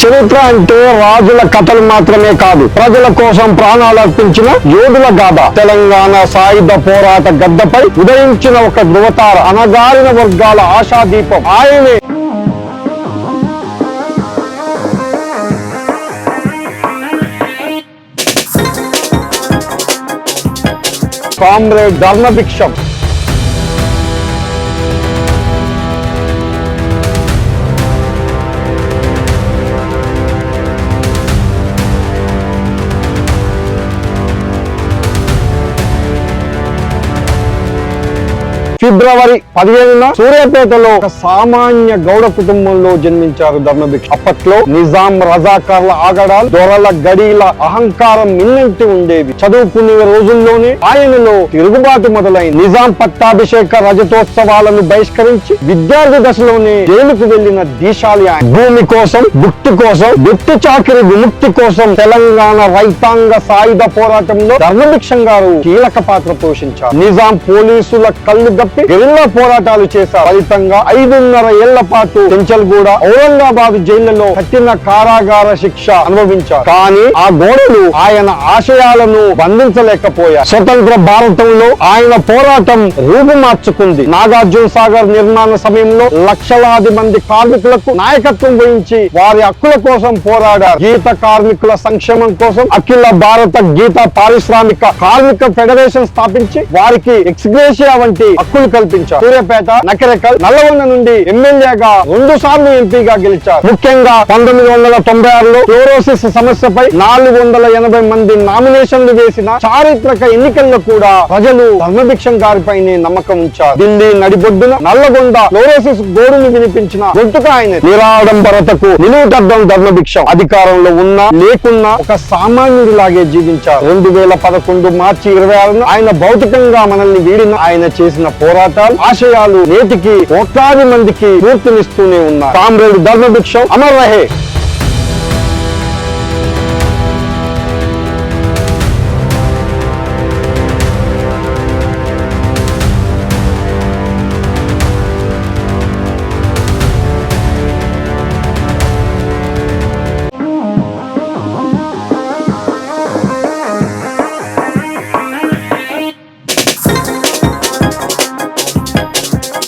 చరిత్ర అంటే రాజుల కథలు మాత్రమే కాదు, ప్రజల కోసం ప్రాణాలు అర్పించిన యోధుల గాథ. తెలంగాణ సాయుధ పోరాట గడ్డపై ఉదయించిన ఒక ధృవతార, అణగారిన వర్గాల ఆశాదీపం ఆయనే. కామ్రేడ్ ధర్మభిక్షం. ఫిబ్రవరి 15న సూర్యాపేటలో ఒక సామాన్య గౌడ కుటుంబంలో జన్మించారు ధర్మభిక్ష. అప్పట్లో నిజాం రజాకార్ల ఆగడాలు, దొరల గడీల అహంకారం మిన్నంటి ఉండేవి. చదువుకునే రోజుల్లోనే ఆయనలో తిరుగుబాటు మొదలైంది. నిజాం పట్టాభిషేక రజతోత్సవాలను బహిష్కరించి విద్యార్థి దశలోనే జైలుకు వెళ్లిన దీశాలి ఆయన. భూమి కోసం, భుక్తి కోసం, గుర్తు చాకిరి విముక్తి కోసం తెలంగాణ రైతాంగ సాయుధ పోరాటంలో ధర్మభిక్షం గారు కీలక పాత్ర పోషించారు. నిజాం పోలీసుల కళ్ళు గెరిల్లా పోరాటాలు చేశారు. ఫలితంగా 5.5 ఏళ్ల పాటు చెంచల్గూడ, ఔరంగాబాద్ జైళ్లలో కఠిన కారాగార శిక్ష అనుభవించారు. కానీ ఆ గోడలు ఆయన ఆశయాలను బంధించలేకపోయారు. స్వతంత్ర భారతంలో ఆయన పోరాటం రూపు మార్చుకుంది. నాగార్జున సాగర్ నిర్మాణ సమయంలో లక్షలాది మంది కార్మికులకు నాయకత్వం వహించి వారి హక్కుల కోసం పోరాడారు. గీత కార్మికుల సంక్షేమం కోసం అఖిల భారత గీత పారిశ్రామిక కార్మిక ఫెడరేషన్ స్థాపించి వారికి ఎక్స్గ్రేషియా వంటి హక్కులు కల్పించారు. సూర్యాపేట, నకరేకల్, నల్లగొండ నుండి ఎమ్మెల్యేగా 2 సార్లు ఎంపీగా గెలిచారు. ముఖ్యంగా 1996లో క్లోరోసిస్ సమస్యపై 480 మంది నామినేషన్లు వేసిన చారిత్రక ఎన్నికల్లో కూడా ప్రజలు ధర్మభిక్షం గారిపైనే నమ్మకం ఉంచారు. ఢిల్లీ నడిబొడ్డున నల్లగొండ క్లోరోసిస్ గోడును వినిపించిన గొంతుక ఆయన. నిరాడంబరతకు నిలువుటద్దం ధర్మభిక్షం. అధికారంలో ఉన్నా లేకున్నా ఒక సామాన్యుడిలాగే జీవించారు. 2011 మార్చి 26న ఆయన భౌతికంగా మనల్ని వీడిన ఆయన చేసిన పోరాటాలు, ఆశయాలు నేటికి 1,00,000 మందికి స్ఫూర్తినిస్తూనే ఉన్నాయి. కామ్రేడ్ ధర్మభిక్షం అమర్ రహే.